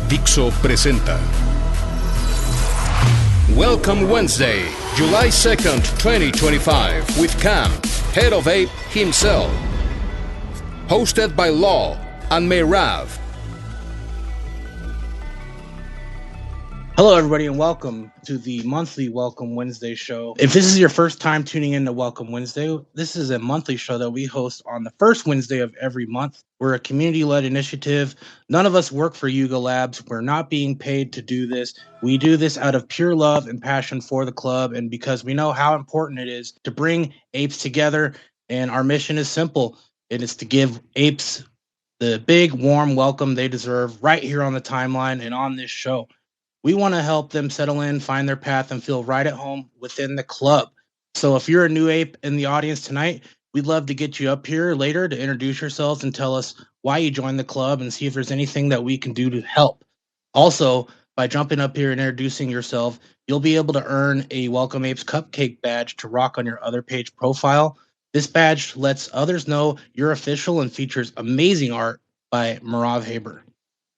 Dixo presenta Welcome Wednesday, July 2nd, 2025 with Cam, head of Ape himself. Hosted by Law and Meirav. Hello, everybody, and welcome to the monthly Welcome Wednesday show. If this is your first time tuning in to Welcome Wednesday, this is a monthly show that we host on the first Wednesday of every month. We're a community-led initiative. None of us work for Yuga Labs. We're not being paid to do this. We do this out of pure love and passion for the club, and because we know how important it is to bring apes together. And our mission is simple. It is to give apes the big, warm welcome they deserve right here on the timeline and on this show. We want to help them settle in, find their path, and feel right at home within the club. So if you're a new ape in the audience tonight, we'd love to get you up here later to introduce yourselves and tell us why you joined the club and see if there's anything that we can do to help. Also, by jumping up here and introducing yourself, you'll be able to earn a Welcome Apes cupcake badge to rock on your other page profile. This badge lets others know you're official and features amazing art by MeiravHaber.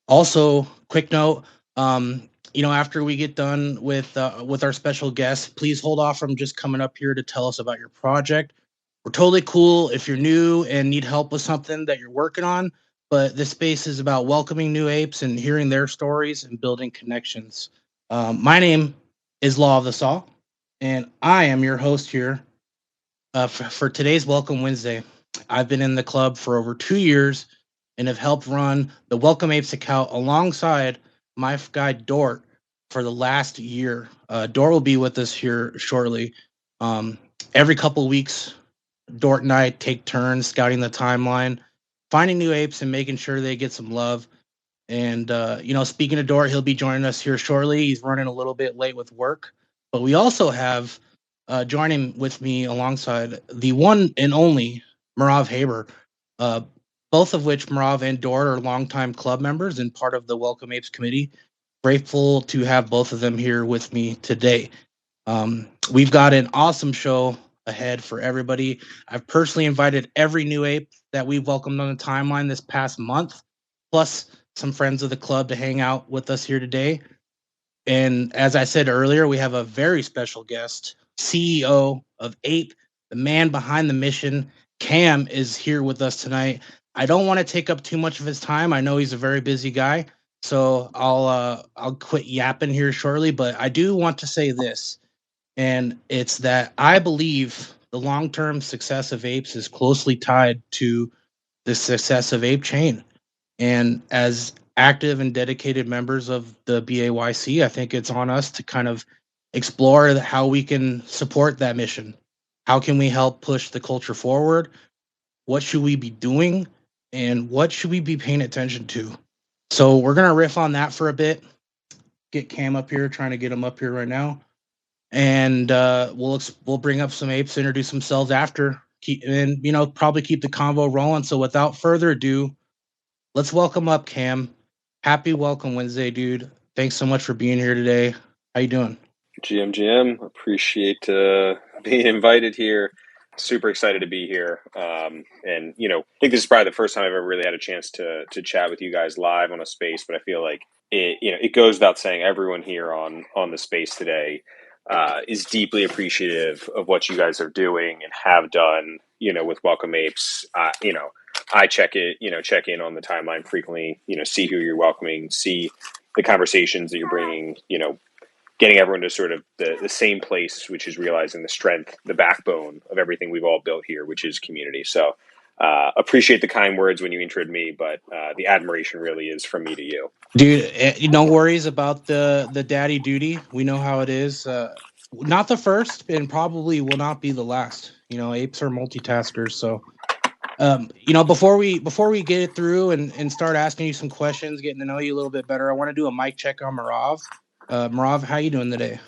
Also, quick note, after we get done with our special guests, please hold off from just coming up here to tell us about your project. We're totally cool if you're new and need help with something that you're working on, but this space is about welcoming new apes and hearing their stories and building connections. My name is Law of the Saw, and I am your host here for today's Welcome Wednesday. I've been in the club for over 2 years and have helped run the Welcome Apes account alongside my guy Dort for the last year. Dort will be with us here shortly. Every couple of weeks, Dort and I take turns scouting the timeline, finding new apes and making sure they get some love. And, speaking of Dort, he'll be joining us here shortly. He's running a little bit late with work. But we also have joining with me alongside the one and only MeiravHaber, both of which Meirav and Dort are longtime club members and part of the Welcome Apes committee. Grateful to have both of them here with me today. We've got an awesome show ahead for everybody. I've personally invited every new ape that we've welcomed on the timeline this past month, plus some friends of the club to hang out with us here today. And as I said earlier, we have a very special guest, CEO of Ape, the man behind the mission. Cam is here with us tonight. I don't want to take up too much of his time. I know he's a very busy guy, so I'll quit yapping here shortly. But I do want to say this, and it's that I believe the long-term success of apes is closely tied to the success of Ape Chain. And as active and dedicated members of the BAYC, I think it's on us to kind of explore how we can support that mission. How can we help push the culture forward? What should we be doing? And what should we be paying attention to? So we're going to riff on that for a bit. Get Cam up here, trying to get him up here right now. And we'll bring up some apes, introduce themselves after, probably keep the convo rolling. So without further ado, let's welcome up Cam. Happy Welcome Wednesday, dude. Thanks so much for being here today. How you doing? GM, appreciate being invited here. Super excited to be here. And, I think this is probably the first time I've ever really had a chance to chat with you guys live on a space, but I feel like it goes without saying everyone here on the space today is deeply appreciative of what you guys are doing and have done, with Welcome Apes. I check in on the timeline frequently, see who you're welcoming, see the conversations that you're bringing, getting everyone to sort of the same place, which is realizing the strength, the backbone of everything we've all built here, which is community. So appreciate the kind words when you introed me, but the admiration really is from me to you. Dude, no worries about the daddy duty. We know how it is. Not the first and probably will not be the last. Apes are multitaskers. So, before we get it through and start asking you some questions, getting to know you a little bit better, I want to do a mic check on Meirav. Meirav, how you doing today?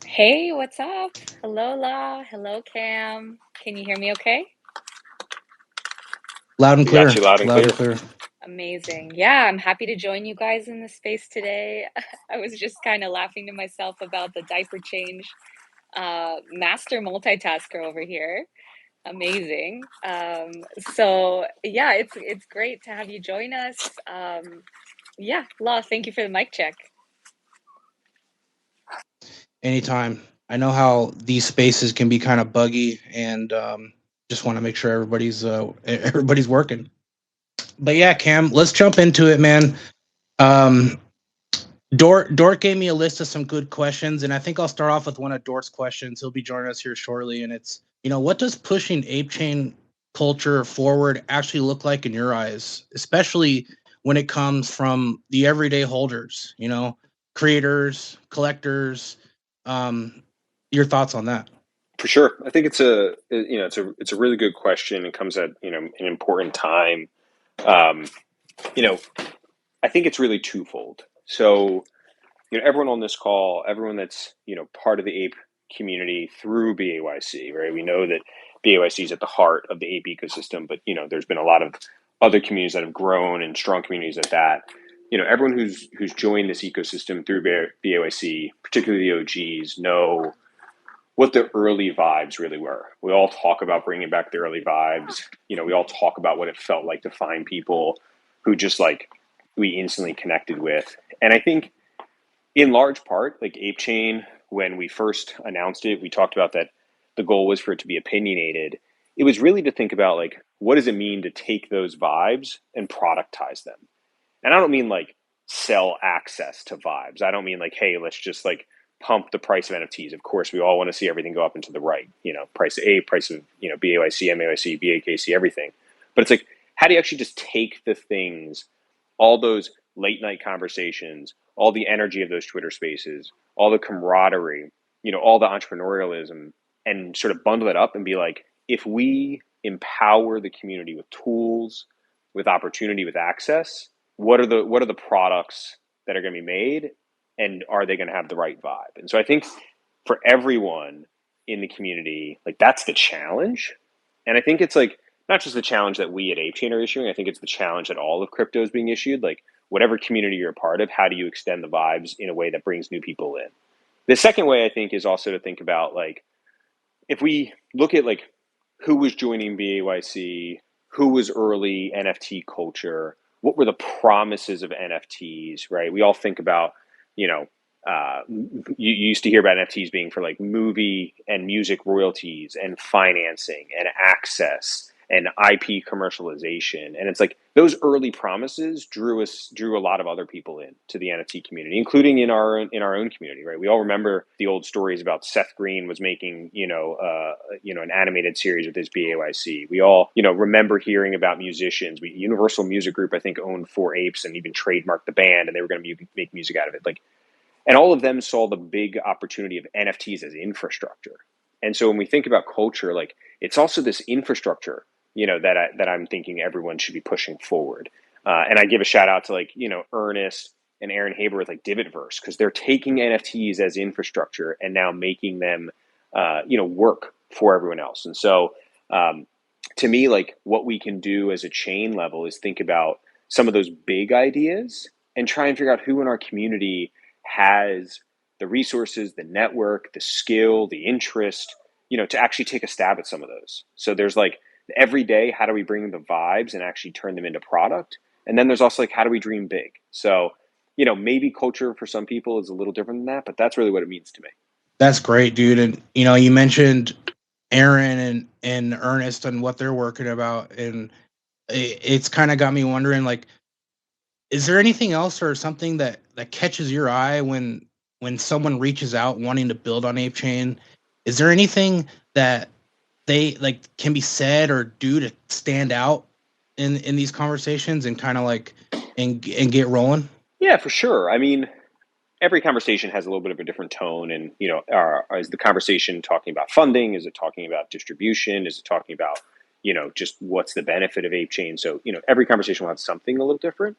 Hey, what's up? Hello, La. Hello, Cam. Can you hear me okay? Loud and clear. Got you loud and clear. Amazing. Yeah, I'm happy to join you guys in this space today. I was just kind of laughing to myself about the diaper change. Master multitasker over here. Amazing. So yeah, it's great to have you join us. Yeah, Law, thank you for the mic check. Anytime. I know how these spaces can be kind of buggy, and just want to make sure everybody's working. But yeah, Cam, let's jump into it, man. Um, Dort gave me a list of some good questions, and I think I'll start off with one of Dort's questions. He'll be joining us here shortly, and it's, what does pushing ape chain culture forward actually look like in your eyes, especially when it comes from the everyday holders, creators, collectors. Your thoughts on that? For sure, I think it's a really good question. It comes at an important time. Um, I think it's really twofold. So everyone on this call, everyone that's part of the ape community through BAYC, right? We know that BAYC is at the heart of the ape ecosystem, but there's been a lot of other communities that have grown and strong communities at that. Everyone who's joined this ecosystem through BAYC, particularly the OGs, know what the early vibes really were. We all talk about bringing back the early vibes. We all talk about what it felt like to find people who just we instantly connected with. And I think in large part, like Ape Chain, when we first announced it, we talked about that the goal was for it to be opinionated. It was really to think about what does it mean to take those vibes and productize them? And I don't mean sell access to vibes. I don't mean hey, let's just pump the price of NFTs. Of course, we all want to see everything go up and to the right. Price of ape, price of BAYC, MAYC, BAKC, everything. But it's how do you actually just take the things, all those late night conversations, all the energy of those Twitter spaces, all the camaraderie, all the entrepreneurialism, and sort of bundle it up and be if we empower the community with tools, with opportunity, with access, what are the products that are going to be made, and are they going to have the right vibe? And so I think for everyone in the community, that's the challenge. And I think it's not just the challenge that we at ApeChain are issuing. I think it's the challenge that all of crypto is being issued. Whatever community you're a part of, how do you extend the vibes in a way that brings new people in? The second way I think is also to think about if we look at who was joining BAYC, who was early NFT culture, what were the promises of NFTs, right? We all think about, you used to hear about NFTs being for movie and music royalties and financing and access and IP commercialization. And it's those early promises drew a lot of other people in to the NFT community, including in our own community, right? We all remember the old stories about Seth Green was making, an animated series with his BAYC. We all, remember hearing about musicians. Universal Music Group, I think, owned 4 Apes and even trademarked the band, and they were going to make music out of it. And all of them saw the big opportunity of NFTs as infrastructure. And so when we think about culture, it's also this infrastructure, that I'm thinking everyone should be pushing forward. And I give a shout out to Ernest and Aaron Haber with Divotverse, because they're taking NFTs as infrastructure and now making them, work for everyone else. And so to me, what we can do as a chain level is think about some of those big ideas and try and figure out who in our community has the resources, the network, the skill, the interest, to actually take a stab at some of those. So there's every day, how do we bring the vibes and actually turn them into product? And then there's also how do we dream big? So, maybe culture for some people is a little different than that, but that's really what it means to me. That's great, dude. And you mentioned Aaron and Ernest and what they're working about, and it's kind of got me wondering, is there anything else or something that catches your eye when someone reaches out wanting to build on Ape Chain? Is there anything that they can be said or do to stand out in these conversations and kind of and get rolling? Yeah, for sure. I mean, every conversation has a little bit of a different tone, and is the conversation talking about funding? Is it talking about distribution? Is it talking about just what's the benefit of Ape Chain? So every conversation will have something a little different.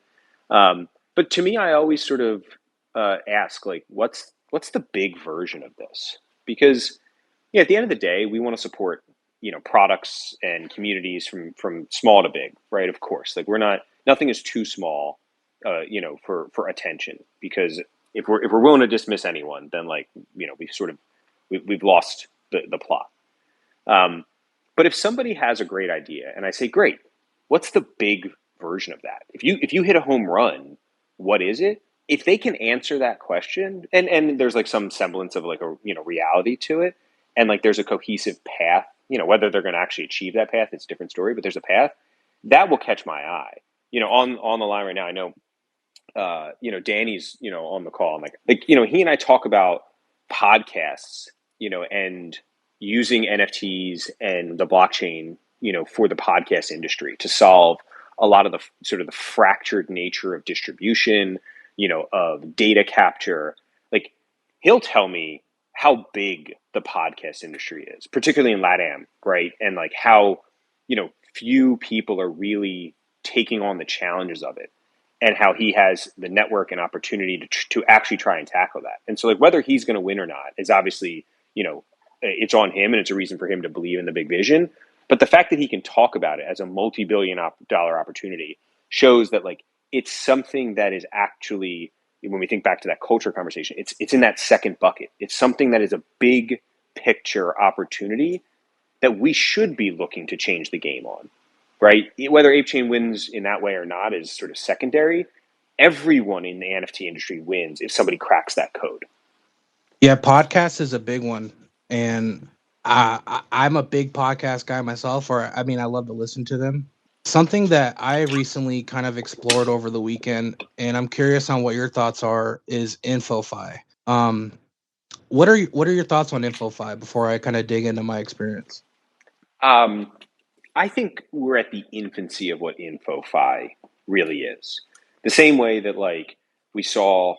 But to me, I always sort of ask what's the big version of this? Because at the end of the day, we want to support products and communities from small to big, right? Of course, nothing is too small, for attention, because if we're willing to dismiss anyone, then we've lost the plot. But if somebody has a great idea and I say, great, what's the big version of that? If you hit a home run, what is it? If they can answer that question, and there's like some semblance of like a reality to it, and like there's a cohesive path, whether they're going to actually achieve that path, it's a different story, but there's a path that will catch my eye. On the line right now, I know Danny's on the call. I'm like he and I talk about podcasts, and using NFTs and the blockchain, for the podcast industry to solve a lot of the sort of the fractured nature of distribution, of data capture. Like he'll tell me how big the podcast industry is, particularly in LATAM, right? And like how, few people are really taking on the challenges of it, and how he has the network and opportunity to actually try and tackle that. And so like whether he's going to win or not is obviously, it's on him, and it's a reason for him to believe in the big vision. But the fact that he can talk about it as a multi-billion-dollar opportunity shows that like it's something that is actually, when we think back to that culture conversation, it's in that second bucket. It's something that is a big picture opportunity that we should be looking to change the game on, right? Whether ApeChain wins in that way or not is sort of secondary. Everyone in the NFT industry wins if somebody cracks that code. Yeah, podcast is a big one. And I'm a big podcast guy myself, I love to listen to them. Something that I recently kind of explored over the weekend, and I'm curious on what your thoughts are, is InfoFi. What are your thoughts on InfoFi before I kind of dig into my experience? I think we're at the infancy of what InfoFi really is. The same way that like we saw,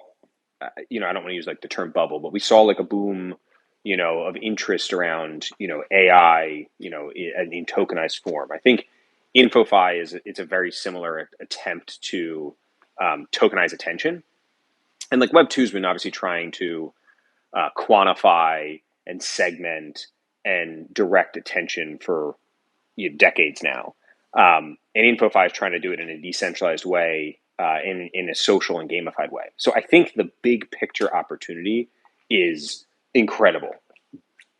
I don't want to use like the term bubble, but we saw like a boom, of interest around, AI, in tokenized form. I think InfoFi it's a very similar attempt to tokenize attention. And like Web 2 has been obviously trying to quantify and segment and direct attention for decades now. And InfoFi is trying to do it in a decentralized way, in a social and gamified way. So I think the big picture opportunity is incredible.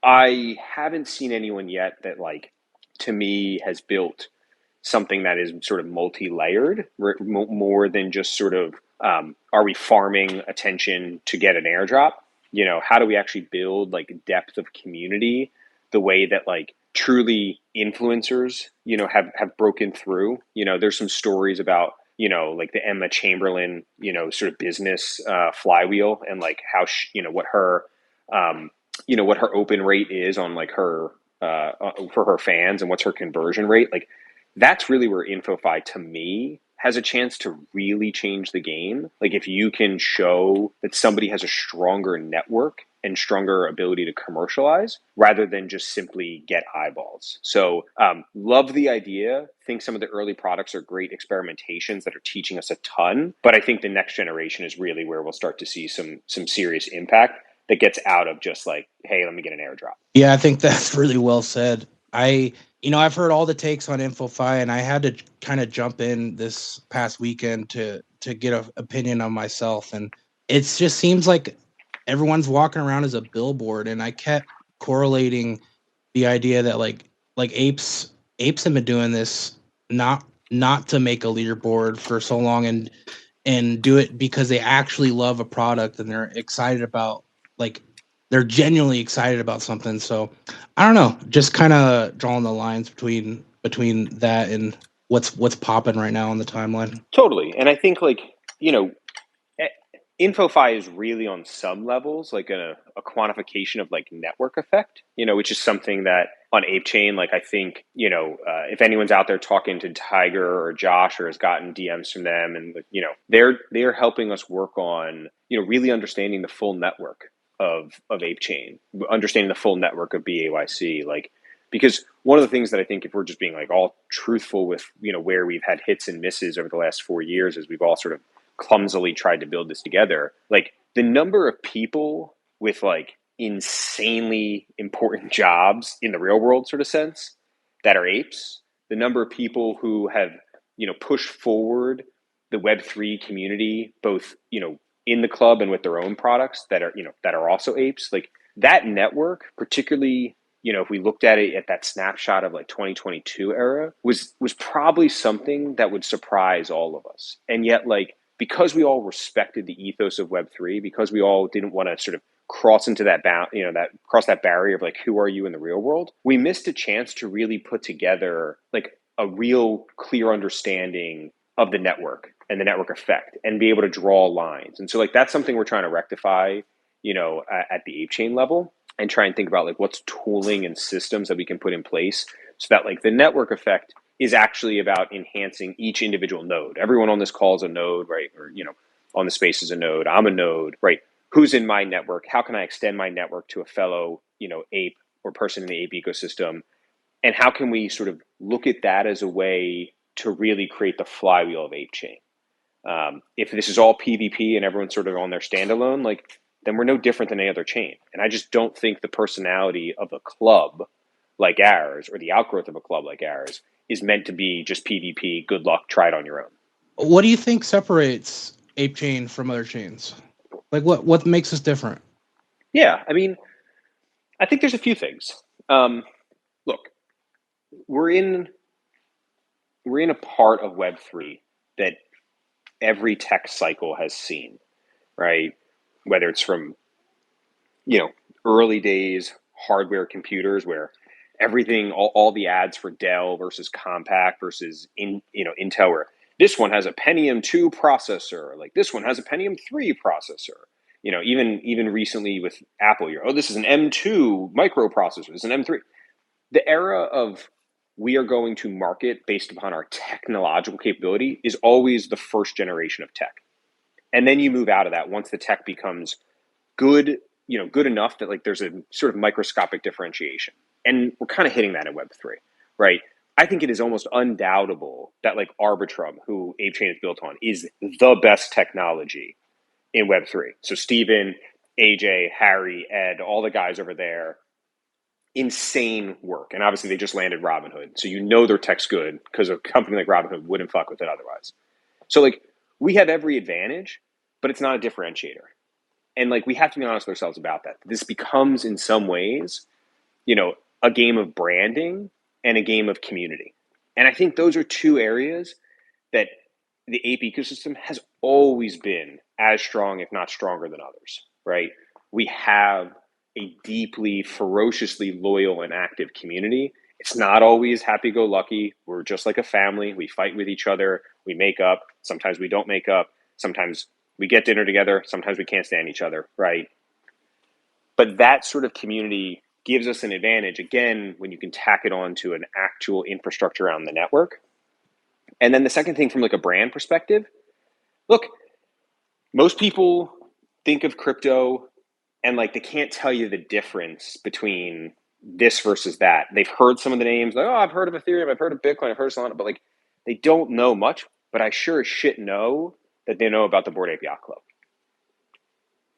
I haven't seen anyone yet that like, to me, has built something that is sort of multi-layered, more than just sort of, are we farming attention to get an airdrop? How do we actually build like depth of community the way that like truly influencers, have broken through? There's some stories about, like the Emma Chamberlain, sort of business flywheel, and like how, what her, what her open rate is on like her, for her fans, and what's her conversion rate. Like that's really where InfoFi to me has a chance to really change the game. Like if you can show that somebody has a stronger network and stronger ability to commercialize rather than just simply get eyeballs. So love the idea. Think some of the early products are great experimentations that are teaching us a ton. But I think the next generation is really where we'll start to see some serious impact that gets out of just like, hey, let me get an airdrop. Yeah, I think that's really well said. I've heard all the takes on InfoFi, and I had to kind of jump in this past weekend to get an opinion on myself. And it just seems like everyone's walking around as a billboard. And I kept correlating the idea that like apes have been doing this not to make a leaderboard for so long, and do it because they actually love a product and they're excited about, like, they're genuinely excited about something. So I don't know, just kind of drawing the lines between that and what's popping right now on the timeline. Totally. And I think like, InfoFi is really on some levels like a quantification of like network effect, which is something that on ApeChain, like I think, if anyone's out there talking to Tiger or Josh or has gotten DMs from them, and they're helping us work on, really understanding the full network of ApeChain, understanding the full network of BAYC, like, because one of the things that I think, if we're just being like all truthful with, where we've had hits and misses over the last 4 years, is we've all sort of clumsily tried to build this together. Like the number of people with like insanely important jobs in the real world sort of sense that are apes, the number of people who have, pushed forward the Web3 community, both, in the club and with their own products that are also apes, like that network, particularly, if we looked at it at that snapshot of like 2022 era, was probably something that would surprise all of us. And yet, like, because we all respected the ethos of Web3, because we all didn't want to sort of cross into that cross that barrier of like, who are you in the real world? We missed a chance to really put together like a real clear understanding of the network and the network effect and be able to draw lines. And so like, that's something we're trying to rectify, at the ape chain level, and try and think about like what's tooling and systems that we can put in place so that like the network effect is actually about enhancing each individual node. Everyone on this call is a node, right? Or, on the space is a node. I'm a node, right? Who's in my network? How can I extend my network to a fellow, ape or person in the ape ecosystem? And how can we sort of look at that as a way to really create the flywheel of ape chain? If this is all PvP and everyone's sort of on their standalone, like, then we're no different than any other chain. And I just don't think the personality of a club like ours, or the outgrowth of a club like ours, is meant to be just PvP, good luck, try it on your own. What do you think separates ape chain from other chains? Like what makes us different? Yeah, I mean, I think there's a few things. Look, we're in a part of Web3 that every tech cycle has seen, right? Whether it's from, early days hardware computers where everything, all the ads for Dell versus Compaq versus Intel, where this one has a Pentium 2 processor, like this one has a Pentium 3 processor. Even recently with Apple, this is an M2 microprocessor, this is an M3. The era of we are going to market based upon our technological capability is always the first generation of tech. And then you move out of that once the tech becomes good, good enough that like there's a sort of microscopic differentiation. And we're kind of hitting that in Web3, right? I think it is almost undoubtable that like Arbitrum, who ApeChain is built on, is the best technology in Web3. So Steven, AJ, Harry, Ed, all the guys over there, insane work. And obviously they just landed Robinhood. So their tech's good because a company like Robinhood wouldn't fuck with it otherwise. So like we have every advantage, but it's not a differentiator. And like we have to be honest with ourselves about that. This becomes in some ways, a game of branding and a game of community. And I think those are two areas that the ape ecosystem has always been as strong, if not stronger than others, right? We have a deeply, ferociously loyal and active community. It's not always happy-go-lucky. We're just like a family. We fight with each other. We make up. Sometimes we don't make up. Sometimes we get dinner together. Sometimes we can't stand each other, right? But that sort of community gives us an advantage, again, when you can tack it on to an actual infrastructure around the network. And then the second thing from like a brand perspective, look, most people think of crypto and like they can't tell you the difference between this versus that. They've heard some of the names, like, oh, I've heard of Ethereum, I've heard of Bitcoin, I've heard of Solana, but like they don't know much. But I sure as shit know that they know about the Bored Ape Yacht Club.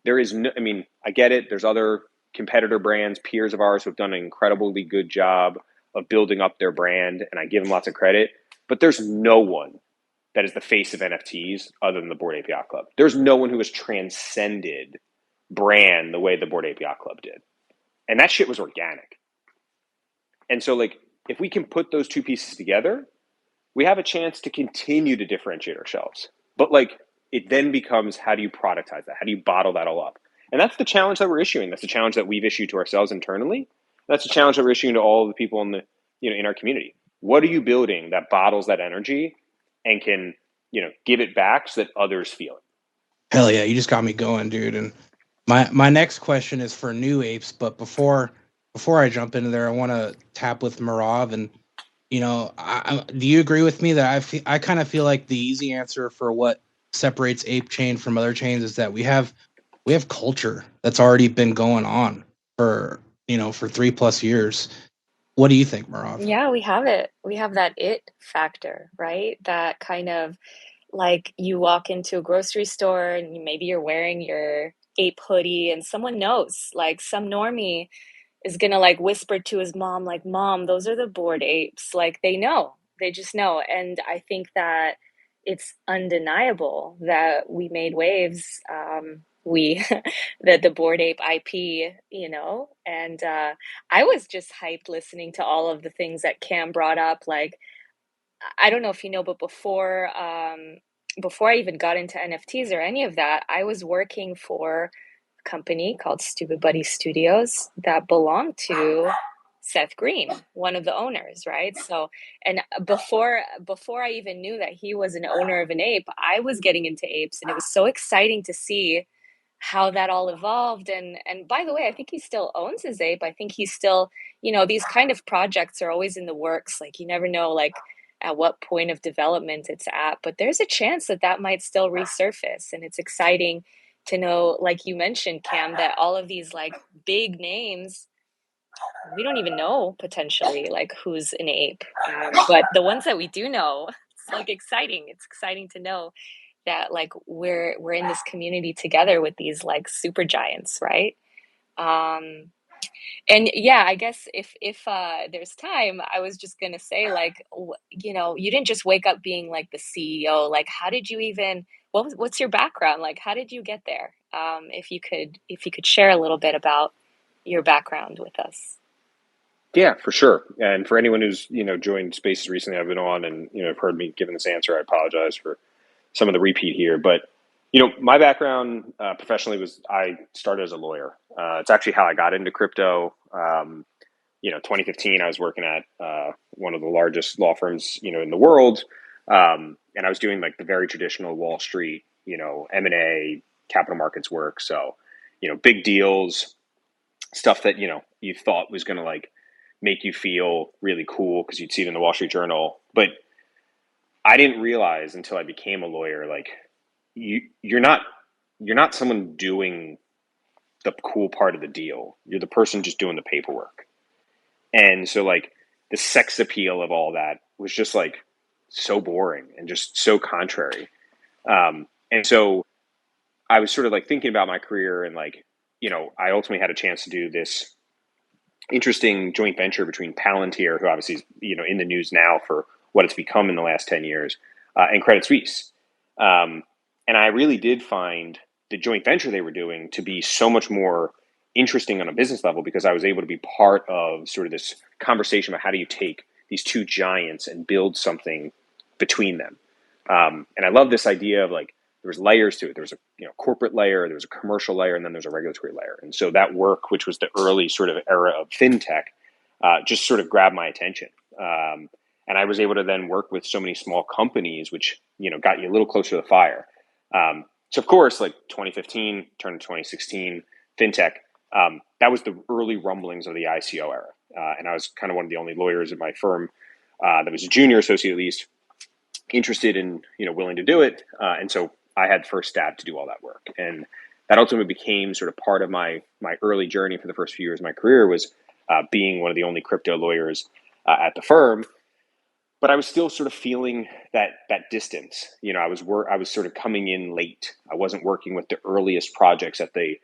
There is no, I mean, I get it. There's other competitor brands, peers of ours who have done an incredibly good job of building up their brand, and I give them lots of credit. But there's no one that is the face of NFTs other than the Bored Ape Yacht Club. There's no one who has transcended brand the way the Bored Ape Yacht Club did. And that shit was organic. And so like, if we can put those two pieces together, we have a chance to continue to differentiate ourselves. But like, it then becomes, how do you productize that? How do you bottle that all up? And that's the challenge that we're issuing. That's the challenge that we've issued to ourselves internally. That's the challenge that we're issuing to all of the people in the, in our community. What are you building that bottles that energy and can, give it back so that others feel it? Hell yeah, you just got me going, dude. And my next question is for new apes, but before I jump into there, I want to tap with Meirav. And do you agree with me that I kind of feel like the easy answer for what separates ape chain from other chains is that we have culture that's already been going on for 3+ years. What do you think, Meirav? Yeah, we have it. We have that it factor, right? That kind of like you walk into a grocery store and maybe you're wearing your ape hoodie and someone knows, like some normie is gonna like whisper to his mom, like, Mom, those are the Bored Apes. Like they know, they just know. And I think that it's undeniable that we made waves. We the Bored Ape IP, and I was just hyped listening to all of the things that Cam brought up. Like, I don't know if you know, but before before I even got into NFTs or any of that, I was working for a company called Stupid Buddy Studios that belonged to Seth Green, one of the owners, right? So, and before I even knew that he was an owner of an ape, I was getting into apes, and it was so exciting to see how that all evolved. And by the way, I think he still owns his ape. I think he's still, these kind of projects are always in the works. Like you never know, like at what point of development it's at, but there's a chance that that might still resurface. And it's exciting to know, like you mentioned, Cam, that all of these like big names, we don't even know potentially like who's an ape. But the ones that we do know, it's like exciting. It's exciting to know that like we're in this community together with these like super giants, right? Um, and yeah, I guess if there's time, I was just gonna say like you didn't just wake up being like the CEO. Like, how did you even? What's your background? Like, how did you get there? If you could share a little bit about your background with us. Yeah, for sure. And for anyone who's, joined spaces recently I've been on and, have heard me giving this answer, I apologize for some of the repeat here. But, my background professionally was I started as a lawyer. It's actually how I got into crypto. 2015, I was working at one of the largest law firms, in the world. And I was doing like the very traditional Wall Street, M&A, capital markets work. So, big deals, stuff that, you thought was going to like make you feel really cool because you'd see it in the Wall Street Journal. But I didn't realize until I became a lawyer, like you're not someone doing the cool part of the deal. You're the person just doing the paperwork. And so like the sex appeal of all that was just like so boring and just so contrary. And so I was sort of like thinking about my career and like, I ultimately had a chance to do this interesting joint venture between Palantir, who obviously is, in the news now for what it's become in the last 10 years, and Credit Suisse. And I really did find the joint venture they were doing to be so much more interesting on a business level because I was able to be part of sort of this conversation about how do you take these two giants and build something between them. And I love this idea of like, there was layers to it. There was a corporate layer, there was a commercial layer, and then there's a regulatory layer. And so that work, which was the early sort of era of fintech, just sort of grabbed my attention. And I was able to then work with so many small companies, which got you a little closer to the fire. So of course, like 2015 turned to 2016, fintech. That was the early rumblings of the ICO era, and I was kind of one of the only lawyers at my firm that was a junior associate at least, interested in willing to do it, and so I had first stab to do all that work, and that ultimately became sort of part of my early journey for the first few years of my career was being one of the only crypto lawyers at the firm. But I was still sort of feeling that distance. I was sort of coming in late. I wasn't working with the earliest projects at the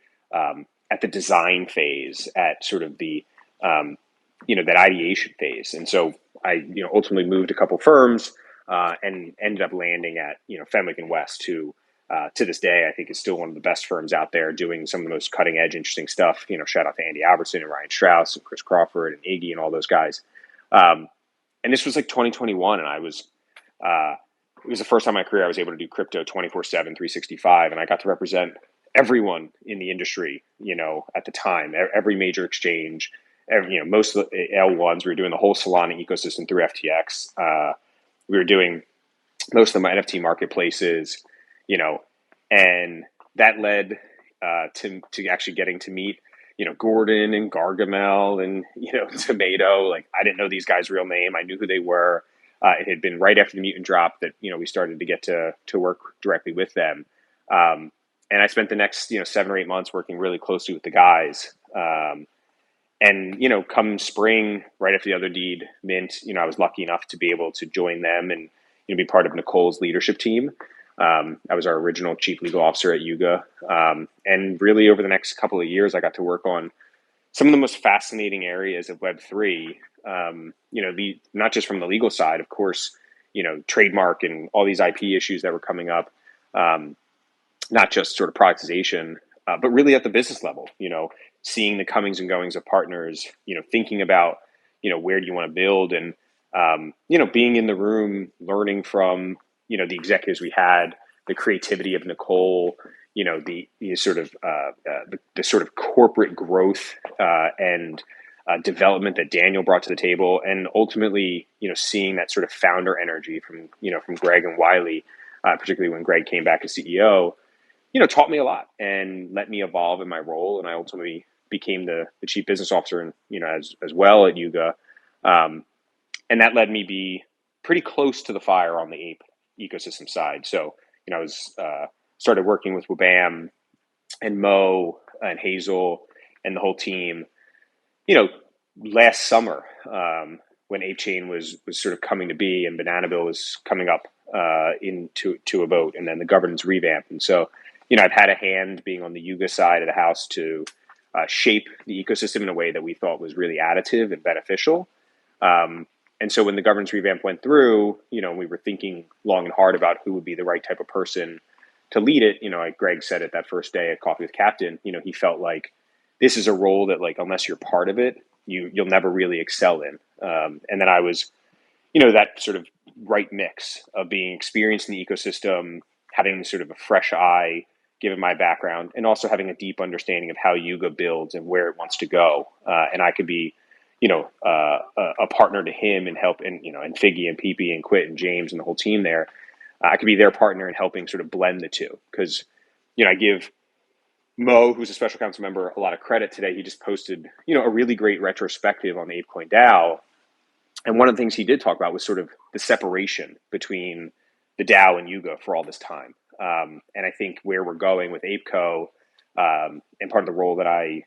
design phase, at sort of the that ideation phase, and so I ultimately moved a couple firms and ended up landing at Fenwick and West, who to this day I think is still one of the best firms out there, doing some of the most cutting edge, interesting stuff. Shout out to Andy Albertson and Ryan Strauss and Chris Crawford and Iggy and all those guys. And this was like 2021, and I was it was the first time in my career I was able to do crypto 24/7, 365, and I got to represent everyone in the industry. At the time, every major exchange, most of the L1s. We were doing the whole Solana ecosystem through FTX. We were doing most of the NFT marketplaces, and that led to actually getting to meet Gordon and Gargamel and Tomato. Like, I didn't know these guys' real name. I knew who they were. It had been right after the mutant drop that we started to get to work directly with them. And I spent the next 7 or 8 months working really closely with the guys. And come spring, right after the other deed mint, I was lucky enough to be able to join them and be part of Nicole's leadership team. I was our original chief legal officer at Yuga. And really over the next couple of years, I got to work on some of the most fascinating areas of Web3, not just from the legal side, of course, trademark and all these IP issues that were coming up, not just sort of productization, but really at the business level, seeing the comings and goings of partners, thinking about, where do you want to build, and, being in the room, learning from, the executives we had, the creativity of Nicole, the sort of the sort of corporate growth and development that Daniel brought to the table, and ultimately, seeing that sort of founder energy from Greg and Wiley, particularly when Greg came back as CEO, taught me a lot and let me evolve in my role. And I ultimately became the chief business officer, and as well at Yuga, and that led me be pretty close to the fire on the ape ecosystem side. So I was started working with Wabam and Mo and Hazel and the whole team, last summer, when Ape Chain was sort of coming to be and Banana Bill was coming up into a vote, and then the governance revamp. And so, I've had a hand being on the Yuga side of the house to shape the ecosystem in a way that we thought was really additive and beneficial. And so when the governance revamp went through, we were thinking long and hard about who would be the right type of person to lead it. Like Greg said it that first day at Coffee with Captain, he felt like this is a role that, like, unless you're part of it, you'll never really excel in. And then I was, that sort of right mix of being experienced in the ecosystem, having sort of a fresh eye, given my background, and also having a deep understanding of how Yuga builds and where it wants to go. And I could be, a partner to him and help, and Figgy and Peepee and Quit and James and the whole team there. I could be their partner in helping sort of blend the two. Because, I give Mo, who's a special council member, a lot of credit today. He just posted, a really great retrospective on the ApeCoin DAO. And one of the things he did talk about was sort of the separation between the DAO and Yuga for all this time. And I think where we're going with ApeCo, and part of the role that I,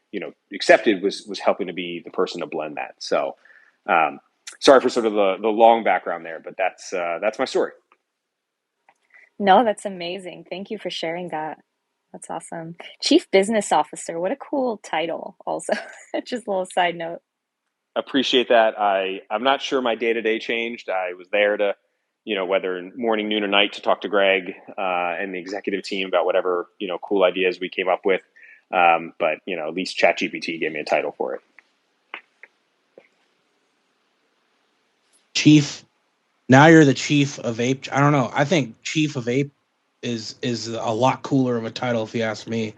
accepted was helping to be the person to blend that. So, sorry for sort of the long background there, but that's my story. No, that's amazing. Thank you for sharing that. That's awesome. Chief Business Officer. What a cool title also. Just a little side note. Appreciate that. I'm not sure my day-to-day changed. I was there to, whether morning, noon, or night, to talk to Greg and the executive team about whatever, cool ideas we came up with. But, at least ChatGPT gave me a title for it. Chief. Now you're the chief of Ape. I don't know. I think chief of Ape is a lot cooler of a title, if you ask me.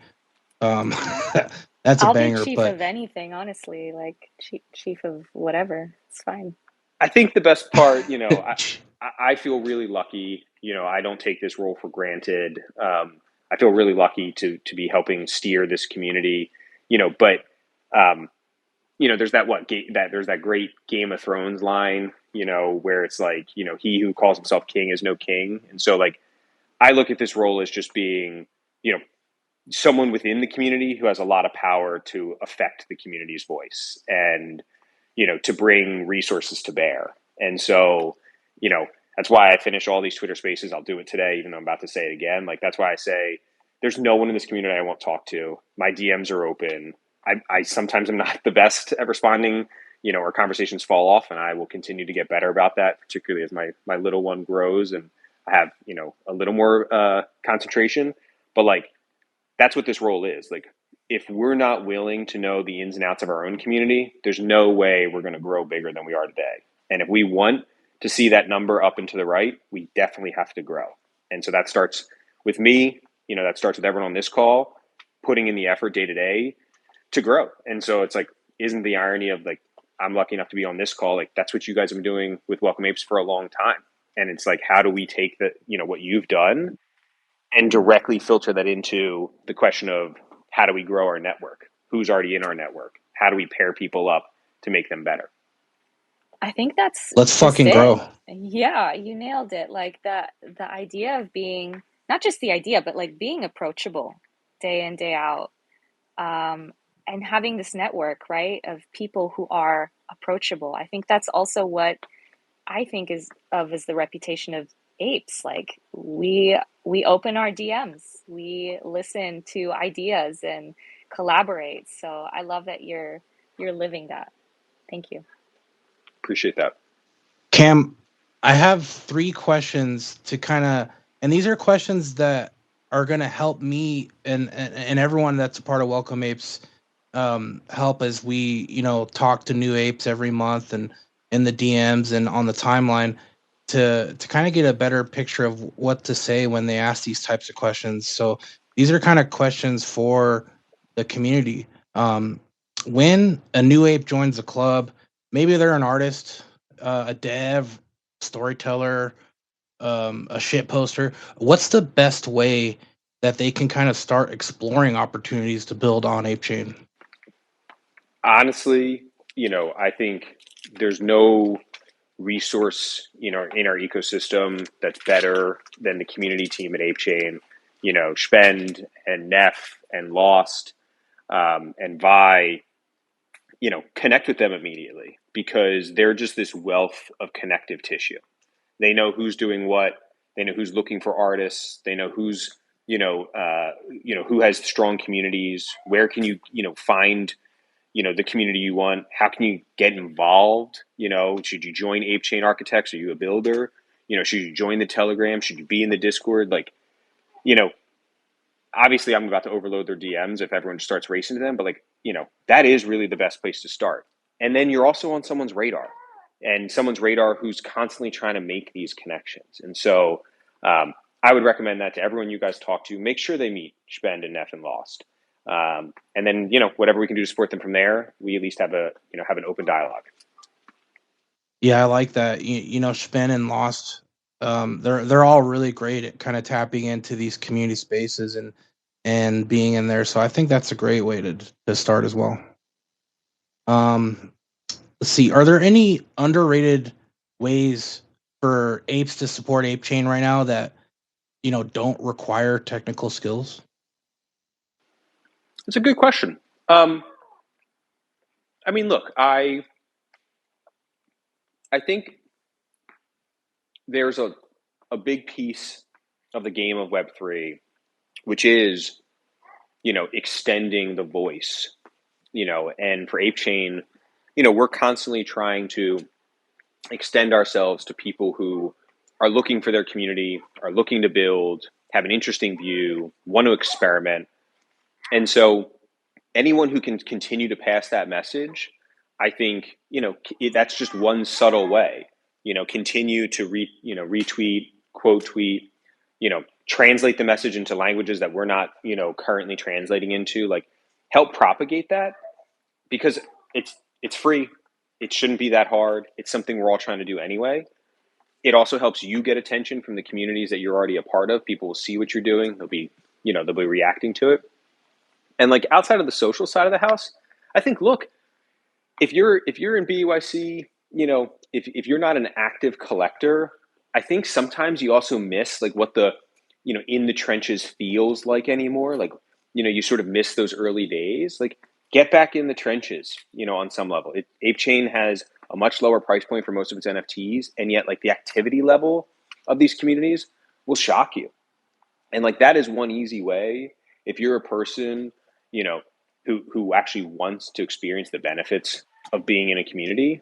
That's a banger. I'll be chief of anything, honestly. Like chief of whatever. It's fine. I think the best part, I feel really lucky. I don't take this role for granted. I feel really lucky to be helping steer this community. But there's there's that great Game of Thrones line, where it's like, he who calls himself king is no king. And so, like, I look at this role as just being, someone within the community who has a lot of power to affect the community's voice and, to bring resources to bear. And so, that's why I finish all these Twitter spaces. I'll do it today, even though I'm about to say it again. Like, that's why I say there's no one in this community I won't talk to. My DMs are open. I sometimes am not the best at responding, or conversations fall off, and I will continue to get better about that, particularly as my little one grows and I have, a little more concentration. But, like, that's what this role is. Like, if we're not willing to know the ins and outs of our own community, there's no way we're going to grow bigger than we are today. And if we want to see that number up and to the right, we definitely have to grow. And so that starts with me, that starts with everyone on this call, putting in the effort day to day to grow. And so it's like, isn't the irony of, like, I'm lucky enough to be on this call. Like, that's what you guys have been doing with Welcome Apes for a long time. And it's like, how do we take the, what you've done and directly filter that into the question of how do we grow our network? Who's already in our network? How do we pair people up to make them better? I think that's let's fucking grow. Yeah, you nailed it. Like the idea of being, not just the idea, but like being approachable day in, day out. And having this network, right, of people who are approachable. I think that's also what I think is the reputation of apes. Like we open our DMs, we listen to ideas and collaborate. So I love that you're living that. Thank you. Appreciate that. Cam, I have 3 questions to kind of, and these are questions that are going to help me and everyone that's a part of Welcome Apes help as we, talk to new apes every month and in the DMs and on the timeline. to kind of get a better picture of what to say when they ask these types of questions. So these are kind of questions for the community. When a new ape joins the club, maybe they're an artist, a dev, storyteller, a shit poster. What's the best way that they can kind of start exploring opportunities to build on ApeChain? Honestly, I think there's no resource, in our ecosystem that's better than the community team at ApeChain. Spend and Neff and Lost and Vi, connect with them immediately because they're just this wealth of connective tissue. They know who's doing what. They know who's looking for artists. They know who's, who has strong communities. Where can you, find, the community you want? How can you get involved? Should you join ApeChain Architects? Are you a builder? Should you join the Telegram? Should you be in the Discord? Obviously I'm about to overload their DMs if everyone starts racing to them, but that is really the best place to start. And then you're also on someone's radar who's constantly trying to make these connections. And so I would recommend that to everyone you guys talk to. Make sure they meet Spend and Neff and Lost. And then, whatever we can do to support them from there, we at least have have an open dialogue. Yeah, I like that. Spend and Lost, they're all really great at kind of tapping into these community spaces and being in there. So I think that's a great way to start as well. Let's see. Are there any underrated ways for apes to support ApeChain right now that don't require technical skills? It's a good question. Look, I think there's a big piece of the game of Web3, which is, extending the voice, and for ApeChain, we're constantly trying to extend ourselves to people who are looking for their community, are looking to build, have an interesting view, want to experiment. And so anyone who can continue to pass that message, I think, that's just one subtle way, continue to retweet, quote tweet, translate the message into languages that we're not, currently translating into, help propagate that because it's free. It shouldn't be that hard. It's something we're all trying to do anyway. It also helps you get attention from the communities that you're already a part of. People will see what you're doing. They'll be reacting to it. And outside of the social side of the house, I think, look, if you're in BUIC, if you're not an active collector, I think sometimes you also miss what the, in the trenches feels like anymore. You sort of miss those early days. Get back in the trenches, on some level. ApeChain has a much lower price point for most of its NFTs, and yet the activity level of these communities will shock you. And that is one easy way. If you're a person, who actually wants to experience the benefits of being in a community,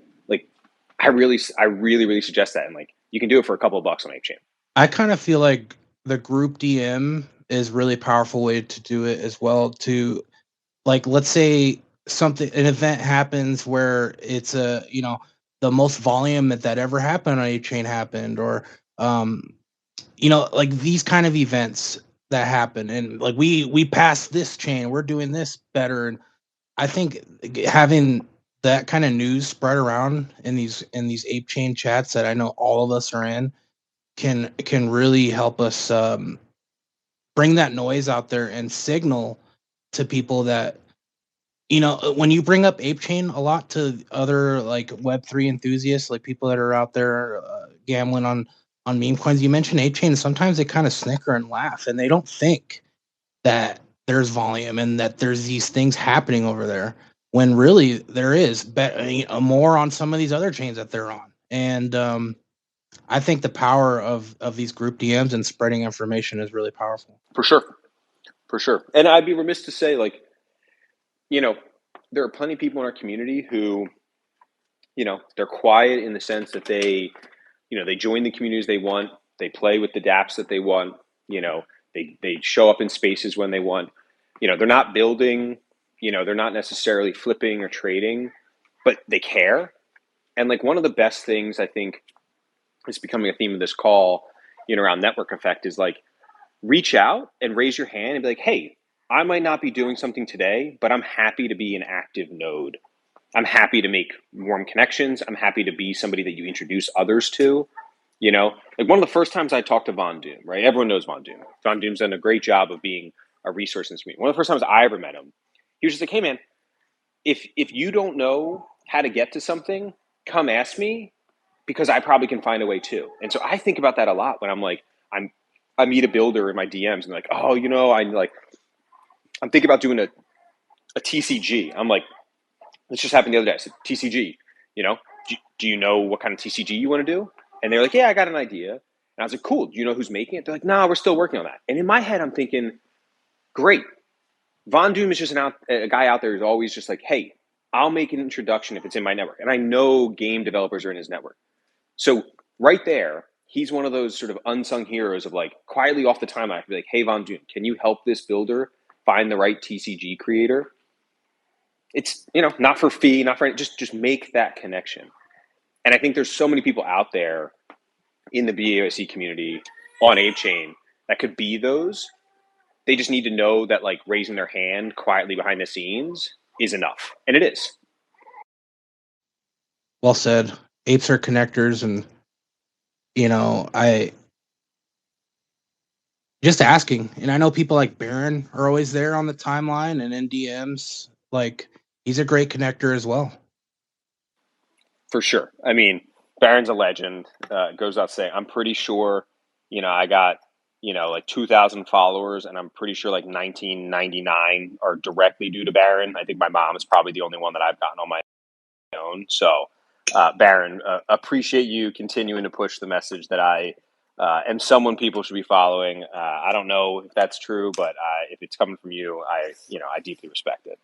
I really suggest that. And you can do it for a couple of bucks on ApeChain. I kind of feel like the group DM is really powerful way to do it as well. To let's say an event happens where it's the most volume that ever happened on ApeChain happened, or these kind of events that happen, and we passed this chain, we're doing this better. And I think having that kind of news spread around in these ApeChain chats that I know all of us are in can really help us bring that noise out there and signal to people that when you bring up ApeChain a lot to other Web3 enthusiasts, people that are out there gambling on meme coins, you mention ApeChain, sometimes they kind of snicker and laugh, and they don't think that there's volume and that there's these things happening over there, when really there is more on some of these other chains that they're on. And I think the power of these group DMs and spreading information is really powerful. For sure. And I'd be remiss to say, there are plenty of people in our community who, they're quiet in the sense that they join the communities they want. They play with the dApps that they want. They show up in spaces when they want. They're not building, they're not necessarily flipping or trading, but they care. And one of the best things I think it's becoming a theme of this call, around network effect, is like, reach out and raise your hand and be like, hey, I might not be doing something today, but I'm happy to be an active node. I'm happy to make warm connections. I'm happy to be somebody that you introduce others to. Like one of the first times I talked to Von Doom, right? Everyone knows Von Doom. Von Doom's done a great job of being a resource in this community. One of the first times I ever met him, he was just like, hey man, if you don't know how to get to something, come ask me, because I probably can find a way too. And so I think about that a lot when I'm like, I meet a builder in my DMs and like, oh, I'm thinking about doing a TCG. I'm like, this just happened the other day. I said, TCG, do you know what kind of TCG you want to do? And they're like, yeah, I got an idea. And I was like, cool. Do you know who's making it? They're like, no, we're still working on that. And in my head, I'm thinking, great. Von Doom is just a guy out there who's always just like, hey, I'll make an introduction if it's in my network. And I know game developers are in his network. So right there, he's one of those sort of unsung heroes of like, quietly off the timeline, I could be like, hey, Von Doom, can you help this builder find the right TCG creator? It's, not for fee, not for, just make that connection. And I think there's so many people out there in the BAYC community on Ape Chain that could be those. They just need to know that like raising their hand quietly behind the scenes is enough. And it is. Well said. Apes are connectors, and I just asking, and I know people like Baron are always there on the timeline and in DMs. Like, he's a great connector as well. For sure. I mean, Baron's a legend. Goes without saying. I'm pretty sure, I got, like 2,000 followers, and I'm pretty sure like 1999 are directly due to Baron. I think my mom is probably the only one that I've gotten on my own. So, Baron, appreciate you continuing to push the message that I am someone people should be following. I don't know if that's true, but if it's coming from you, I deeply respect it.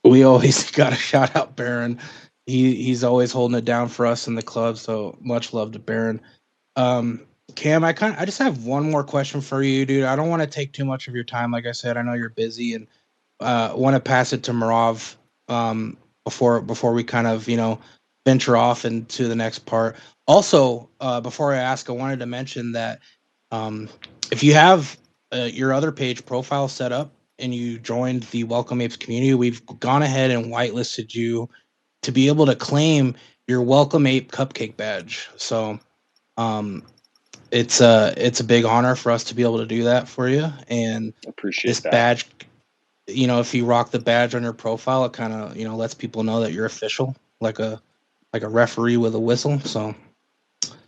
We always got to shout out Baron. He's always holding it down for us in the club. So much love to Baron. Cam, I just have one more question for you, dude. I don't want to take too much of your time. Like I said, I know you're busy, and want to pass it to Meirav before we kind of venture off into the next part. Also, before I ask, I wanted to mention that if you have your other page profile set up and you joined the Welcome Apes community, we've gone ahead and whitelisted you to be able to claim your Welcome Ape cupcake badge. So it's a big honor for us to be able to do that for you. And appreciate this that. badge, if you rock the badge on your profile, it kind of lets people know that you're official, like a referee with a whistle. So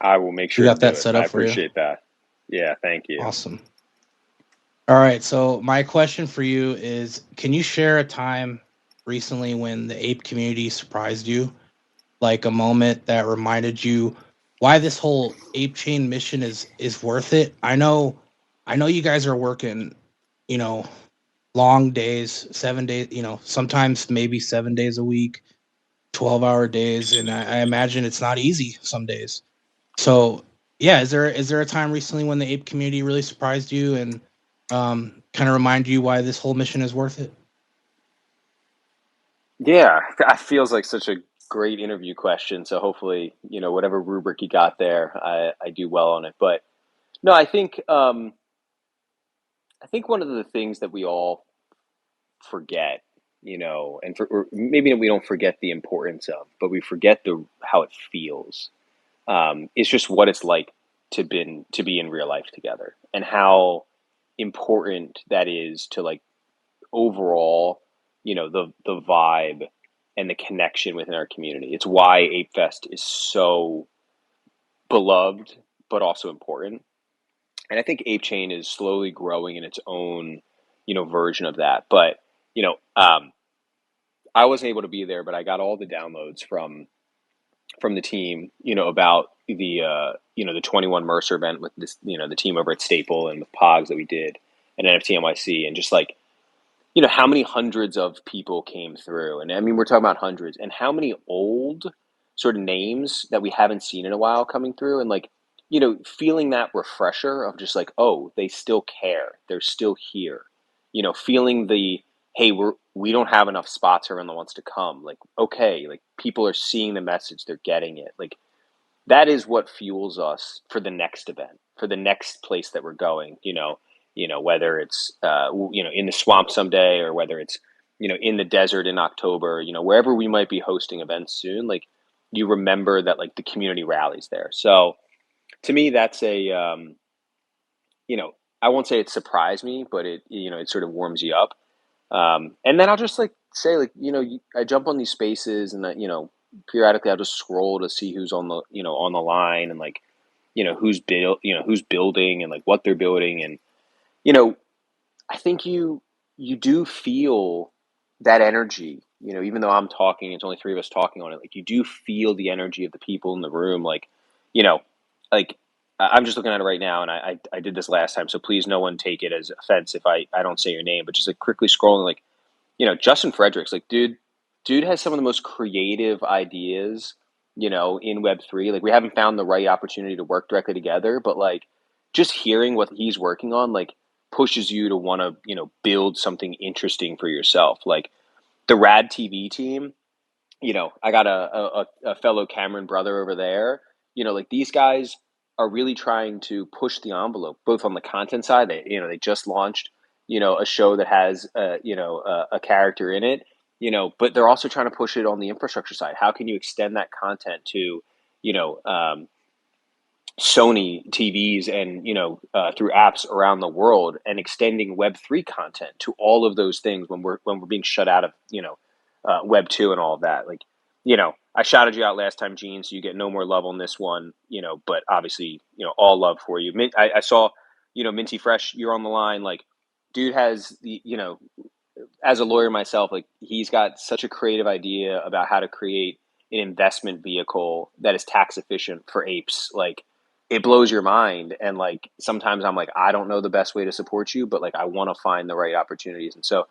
I will make sure we got that set up for you. I appreciate that. Yeah, thank you. Awesome. All right, so my question for you is, can you share a time recently when the ape community surprised you, like a moment that reminded you why this whole ape chain mission is worth it? I know you guys are working, long days, 7 days, sometimes maybe 7 days a week, 12-hour days, and I imagine it's not easy some days. So yeah, is there a time recently when the ape community really surprised you and kind of remind you why this whole mission is worth it? Yeah, that feels like such a great interview question. So hopefully, whatever rubric you got there, I do well on it. But no, I think one of the things that we all forget, or maybe we don't forget the importance of, but we forget how it feels. It's just what it's like to be in real life together, and how important that is to like overall, the vibe and the connection within our community. It's why Ape Fest is so beloved, but also important. And I think Ape Chain is slowly growing in its own, version of that. But, I wasn't able to be there, but I got all the downloads from the team, about the 21 Mercer event with this, the team over at Staple and with Pogs that we did and NFT NYC, and just like, how many hundreds of people came through. And I mean, we're talking about hundreds, and how many old sort of names that we haven't seen in a while coming through, and like, feeling that refresher of just like, oh, they still care. They're still here, feeling the, hey, we don't have enough spots for everyone that wants to come. Like, okay, like people are seeing the message, they're getting it. Like, that is what fuels us for the next event, for the next place that we're going. Whether it's in the swamp someday, or whether it's in the desert in October. Wherever we might be hosting events soon, like you remember that like the community rallies there. So to me, that's I won't say it surprised me, but it sort of warms you up. And then I'll just like say like I jump on these spaces, and periodically I'll just scroll to see who's on the line, and like who's building, and like what they're building. And you know I think you do feel that energy. Even though I'm talking, it's only three of us talking on it. Like you do feel the energy of the people in the room. Like you know like I'm just looking at it right now, and I did this last time, so please no one take it as offense if I don't say your name, but just like quickly scrolling, like Justin Fredericks, like dude has some of the most creative ideas, in Web3. Like we haven't found the right opportunity to work directly together, but like just hearing what he's working on, like pushes you to want to, build something interesting for yourself. Like the Rad TV team, I got a fellow Cameron brother over there. Like these guys are really trying to push the envelope, both on the content side. They just launched, a show that has, a character in it, but they're also trying to push it on the infrastructure side. How can you extend that content to, you know, um, Sony TVs and through apps around the world, and extending Web3 content to all of those things when we're being shut out of Web2 and all of that. Like I shouted you out last time, Gene, so you get no more love on this one. But obviously all love for you. I saw Minty Fresh, you're on the line. Like dude has the as a lawyer myself, like he's got such a creative idea about how to create an investment vehicle that is tax efficient for apes. Like it blows your mind. And like sometimes I'm like, I don't know the best way to support you, but like I want to find the right opportunities. And so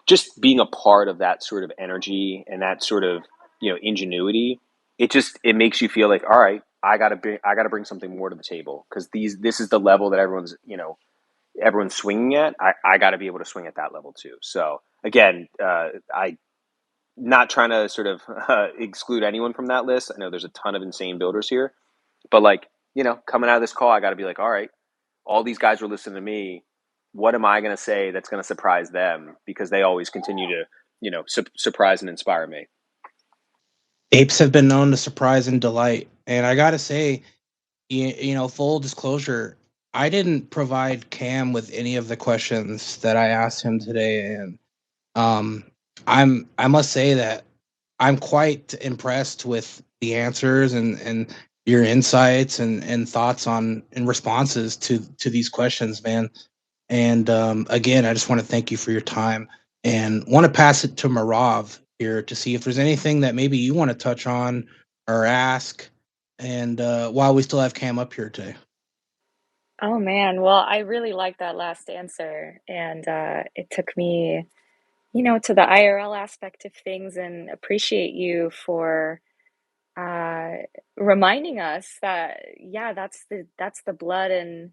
just being a part of that sort of energy and that sort of ingenuity, it makes you feel like, all right, I gotta bring something more to the table, because this is the level that everyone's swinging at. I got to be able to swing at that level too. So again, I not trying to sort of exclude anyone from that list. I know there's a ton of insane builders here, but like coming out of this call, I got to be like, all right, all these guys were listening to me. What am I going to say that's going to surprise them? Because they always continue to surprise and inspire me. Apes have been known to surprise and delight, and I gotta say, full disclosure, I didn't provide Cam with any of the questions that I asked him today, and um, I must say that I'm quite impressed with the answers and your insights and thoughts on and responses to these questions, man. And again, I just want to thank you for your time, and want to pass it to Meirav here to see if there's anything that maybe you want to touch on or ask. And while we still have Cam up here today. Oh man, well, I really like that last answer, and it took me, to the IRL aspect of things, and appreciate you for uh, reminding us that, yeah, that's the blood and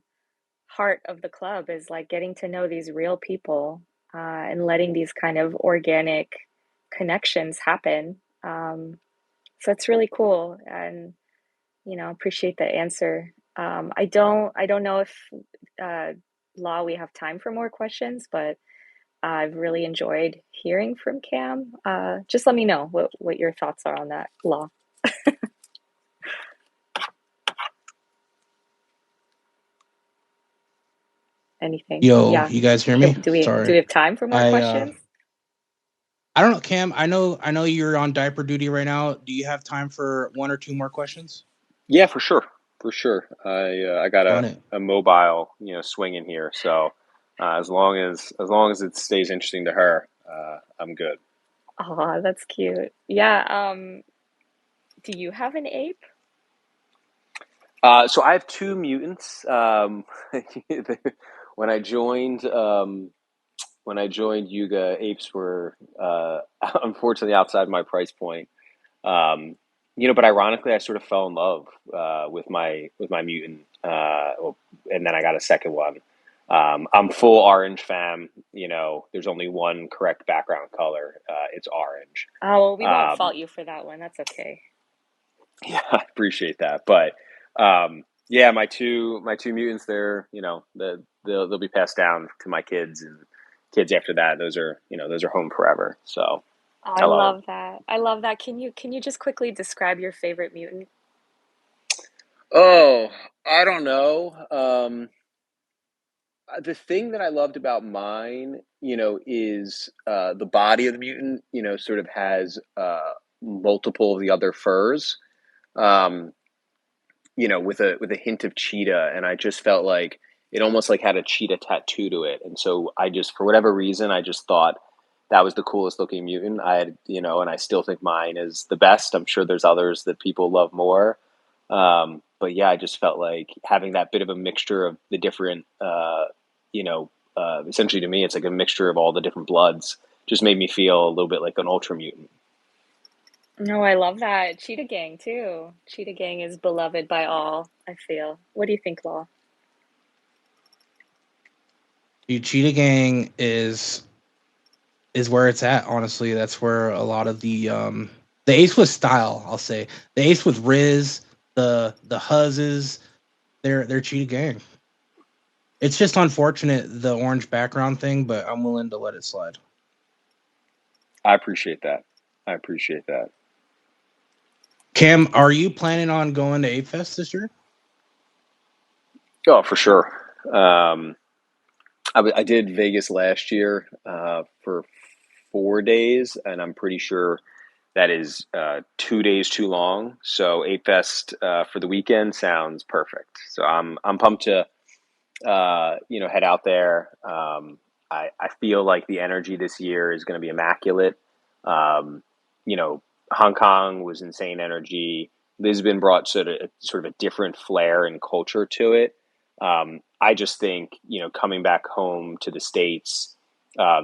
heart of the club, is like getting to know these real people, and letting these kind of organic connections happen. So it's really cool, and appreciate the answer. I don't know if uh, Law, we have time for more questions, but I've really enjoyed hearing from Cam. Just let me know what your thoughts are on that, Law. Anything? Yo, Yeah. you guys hear me? Do we Sorry. have time for more questions? I don't know, Cam. I know you're on diaper duty right now. Do you have time for one or two more questions? Yeah, for sure, for sure. I got On it. a mobile swinging here, so as long as it stays interesting to her, I'm good. Oh, that's cute. Yeah. Do you have an ape? So I have two mutants. When I joined Yuga, apes were unfortunately outside my price point. Um, but ironically, I sort of fell in love with my mutant, and then I got a second one. I'm full orange fam. There's only one correct background color. It's orange. Oh, well, we won't Um, fault you for that one. That's okay. Yeah, I appreciate that. But yeah, my two mutants, they'll be passed down to my kids and kids after that. Those are home forever. So I I love them. love that. I love that. Can you just quickly describe your favorite mutant? Oh, I don't know. The thing that I loved about mine, is the body of the mutant, sort of has multiple of the other furs. Um, with a hint of cheetah, and I just felt like it almost like had a cheetah tattoo to it, and so I just, for whatever reason, I just thought that was the coolest looking mutant. I had, and I still think mine is the best. I'm sure there's others that people love more, but yeah, I just felt like having that bit of a mixture of the different, essentially to me, it's like a mixture of all the different bloods. Just made me feel a little bit like an ultra mutant. No, I love that. Cheetah Gang too. Cheetah Gang is beloved by all, I feel. What do you think, Law? Dude, Cheetah Gang is where it's at. Honestly, that's where a lot of the Ace with style, I'll say, the Ace with Riz, the Huzzes, they're Cheetah Gang. It's just unfortunate the orange background thing, but I'm willing to let it slide. I appreciate that. I appreciate that. Cam, are you planning on going to Ape Fest this year? Oh, for sure. I did Vegas last year for 4 days, and I'm pretty sure that is 2 days too long. So Ape Fest for the weekend sounds perfect. So I'm pumped to head out there. I feel like the energy this year is going to be immaculate. Um, you know, Hong Kong was insane energy. Lisbon brought sort of a different flair and culture to it. I just think, coming back home to the States,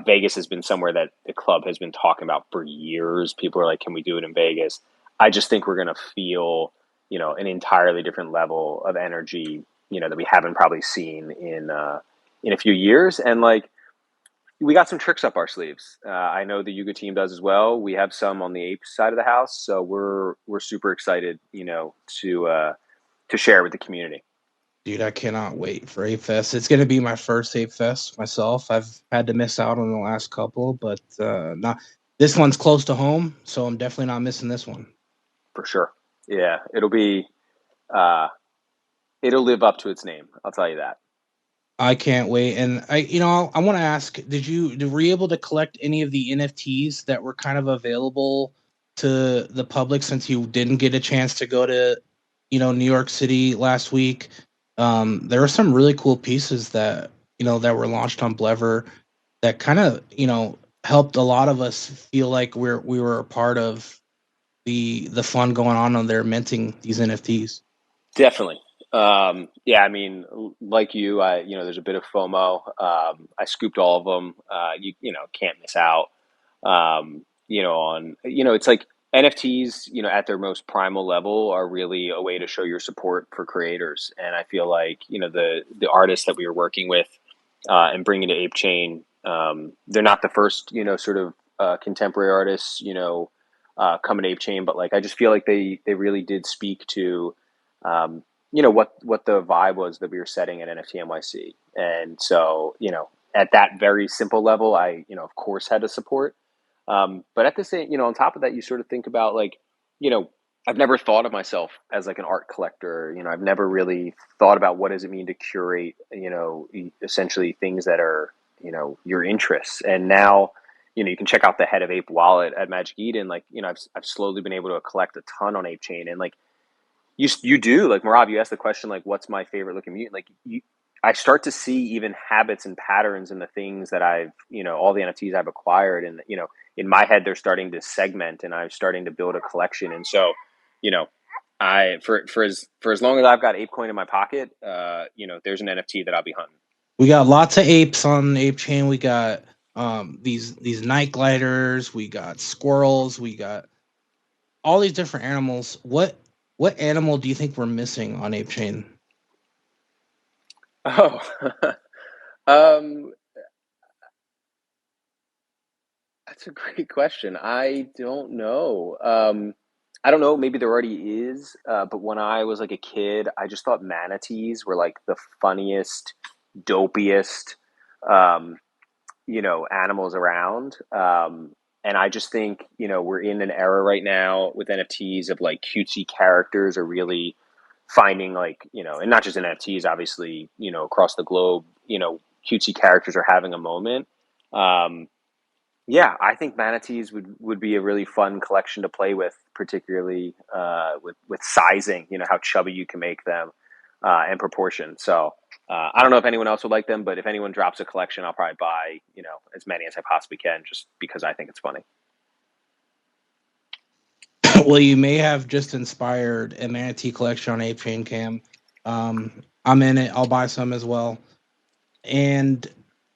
Vegas has been somewhere that the club has been talking about for years. People are like, "Can we do it in Vegas?" I just think we're going to feel, an entirely different level of energy, that we haven't probably seen in a few years. And like, we got some tricks up our sleeves. I know the Yuga team does as well. We have some on the Ape side of the house, so we're super excited, to share with the community. Dude, I cannot wait for Ape Fest. It's going to be my first Ape Fest myself. I've had to miss out on the last couple, but not this one's close to home, so I'm definitely not missing this one. For sure. Yeah, uh, it'll live up to its name. I'll tell you that. I can't wait. And I want to ask, were you able to collect any of the NFTs that were kind of available to the public since you didn't get a chance to go to, New York City last week? There were some really cool pieces that were launched on Blever that kind of, helped a lot of us feel like we were a part of the fun going on there minting these NFTs. Definitely. Yeah, I mean, like you, there's a bit of FOMO. I scooped all of them. You can't miss out. It's like NFTs, at their most primal level are really a way to show your support for creators. And I feel like, the artists that we were working with, and bringing to Ape Chain, they're not the first, sort of, contemporary artists, coming to Ape Chain, but like, I just feel like they really did speak to, what the vibe was that we were setting at NFT NYC. And so, at that very simple level, I, of course had to support. But at the same, on top of that, you sort of think about like, you know, I've never thought of myself as like an art collector. I've never really thought about what does it mean to curate, essentially things that are, your interests. And now, you can check out the Head of Ape wallet at Magic Eden. Like, I've slowly been able to collect a ton on Ape Chain, and like, you do, like, Meirav, you asked the question, like, what's my favorite looking mutant? Like, I start to see even habits and patterns in the things that I've, all the NFTs I've acquired, and in my head they're starting to segment, and I'm starting to build a collection. And so, you know, I for as long as I've got ApeCoin in my pocket, there's an NFT that I'll be hunting. We got lots of apes on Ape Chain. We got these night gliders. We got squirrels. We got all these different animals. What animal do you think we're missing on Ape Chain? Oh, um, that's a great question. I don't know. I don't know, maybe there already is, but when I was like a kid, I just thought manatees were like the funniest, dopiest, um, animals around. And I just think, we're in an era right now with NFTs of like cutesy characters are really finding like, and not just in NFTs, obviously, across the globe, cutesy characters are having a moment. Um, yeah, I think manatees would be a really fun collection to play with, particularly with sizing. How chubby you can make them, and proportion. So I don't know if anyone else would like them, but if anyone drops a collection, I'll probably buy as many as I possibly can, just because I think it's funny. Well, you may have just inspired a manatee collection on Ape Chain Cam. I'm in it. I'll buy some as well. And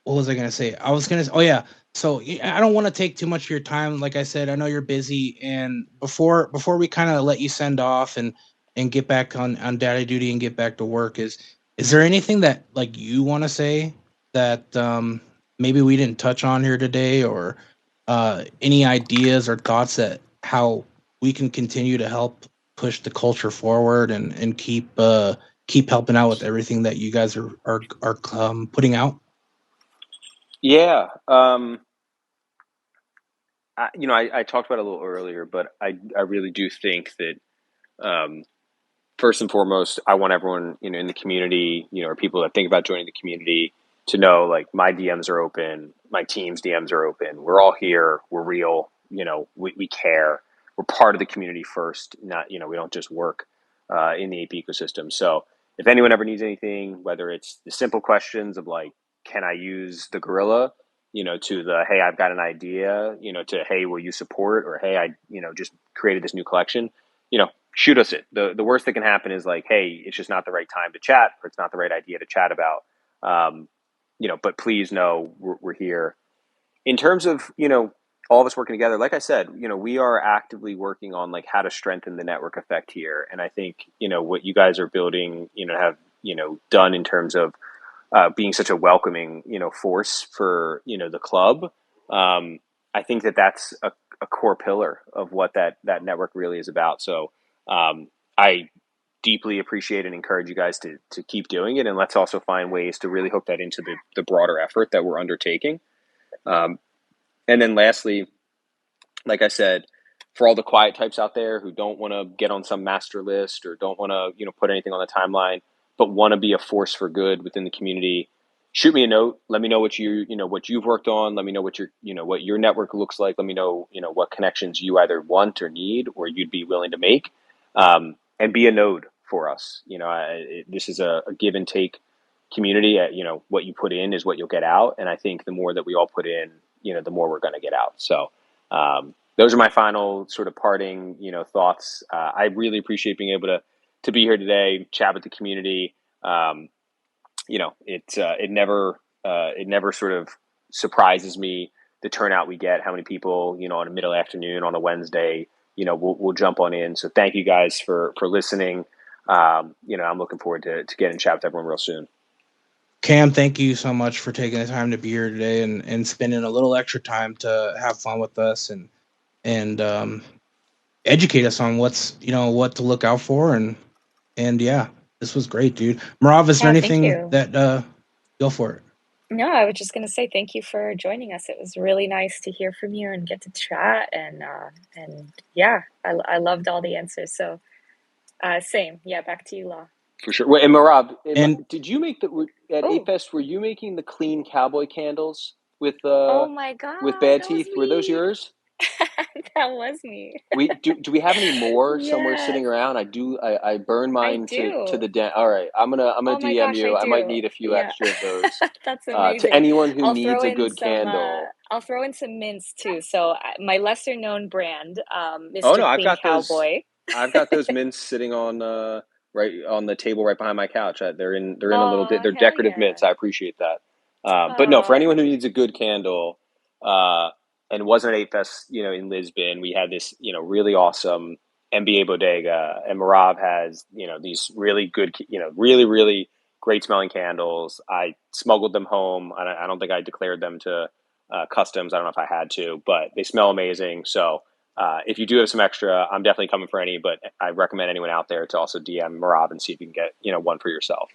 what was I going to say? I was going to, oh yeah. So I don't want to take too much of your time. Like I said, I know you're busy. And before we kind of let you send off and get back on daddy duty and get back to work, is there anything that like you want to say that maybe we didn't touch on here today, or any ideas or thoughts that how we can continue to help push the culture forward and keep helping out with everything that you guys are putting out? Yeah. I talked about it a little earlier, but I really do think that, first and foremost, I want everyone, in the community, or people that think about joining the community, to know like my DMs are open, my team's DMs are open. We're all here. We're real. We care. We're part of the community first. Not, we don't just work in the ape ecosystem. So if anyone ever needs anything, whether it's the simple questions of like, can I use the gorilla, to the, hey, I've got an idea, to, hey, will you support, or hey, I, just created this new collection, shoot us it. The worst that can happen is like, hey, it's just not the right time to chat, or it's not the right idea to chat about. But please know we're here. In terms of, all of us working together, like I said, we are actively working on like how to strengthen the network effect here. And I think, what you guys are building, have, done in terms of being such a welcoming, force for, the club. I think that's a core pillar of what that network really is about. So I deeply appreciate and encourage you guys to keep doing it. And let's also find ways to really hook that into the broader effort that we're undertaking. And then lastly, like I said, for all the quiet types out there who don't want to get on some master list or don't want to, put anything on the timeline, but want to be a force for good within the community, shoot me a note. Let me know what what you've worked on. Let me know what what your network looks like. Let me know, what connections you either want or need, or you'd be willing to make, and be a node for us. This is a give and take community. What you put in is what you'll get out. And I think the more that we all put in, the more we're going to get out. So, those are my final sort of parting, thoughts. I really appreciate being able to be here today, chat with the community. It never sort of surprises me the turnout we get, how many people, on a middle afternoon on a Wednesday, we'll jump on in. So thank you guys for listening. I'm looking forward to getting to chat with everyone real soon. Cam, thank you so much for taking the time to be here today and spending a little extra time to have fun with us and educate us on what to look out for. And yeah, this was great, dude. Meirav, is there anything that go for it? No, I was just going to say thank you for joining us. It was really nice to hear from you and get to chat. And yeah, I loved all the answers. So same. Yeah, back to you, Law. For sure. Wait, and Meirav, did you make at Ape Fest? Were you making the clean cowboy candles with oh my God, with bad teeth? Were those yours? That was me. Do we have any more somewhere sitting around? I burn mine to the den. All right, I'm gonna DM you. I might need a few extra of those. That's amazing. To anyone who needs a good candle. I'll throw in some mints too. So my lesser known brand, Mr. Oh no, Clean I've got Cowboy. I've got those mints sitting on right on the table right behind my couch. They're in a little. They're decorative mints. I appreciate that. But no, for anyone who needs a good candle, and wasn't at Ape Fest, in Lisbon, we had this, really awesome MBA bodega, and Meirav has, these really good, really, really great smelling candles. I smuggled them home. I don't think I declared them to customs. I don't know if I had to, but they smell amazing. So if you do have some extra, I'm definitely coming for any, but I recommend anyone out there to also DM Meirav and see if you can get, one for yourself.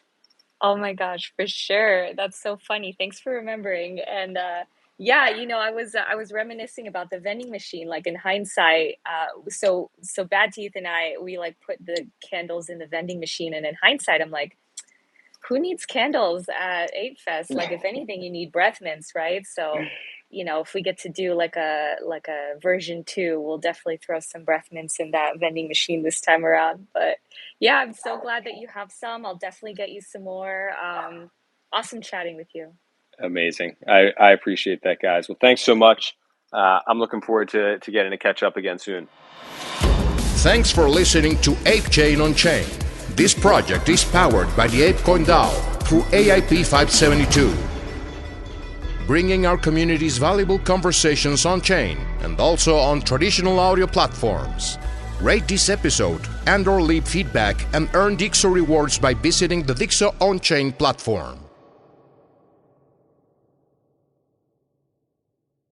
Oh my gosh, for sure. That's so funny. Thanks for remembering. And yeah, I was reminiscing about the vending machine. Like in hindsight, so Bad Teeth and I, we like put the candles in the vending machine, and in hindsight, I'm like, who needs candles at Ape Fest? Like, if anything, you need breath mints, right? So, if we get to do like a version 2, we'll definitely throw some breath mints in that vending machine this time around. But yeah, I'm so glad that you have some. I'll definitely get you some more. Awesome chatting with you. Amazing. I appreciate that, guys. Well, thanks so much. I'm looking forward to getting to catch up again soon. Thanks for listening to Ape Chain on Chain. This project is powered by the ApeCoin DAO through AIP 572, bringing our community's valuable conversations on chain and also on traditional audio platforms. Rate this episode and/or leave feedback and earn Dixo rewards by visiting the Dixo on-chain platform.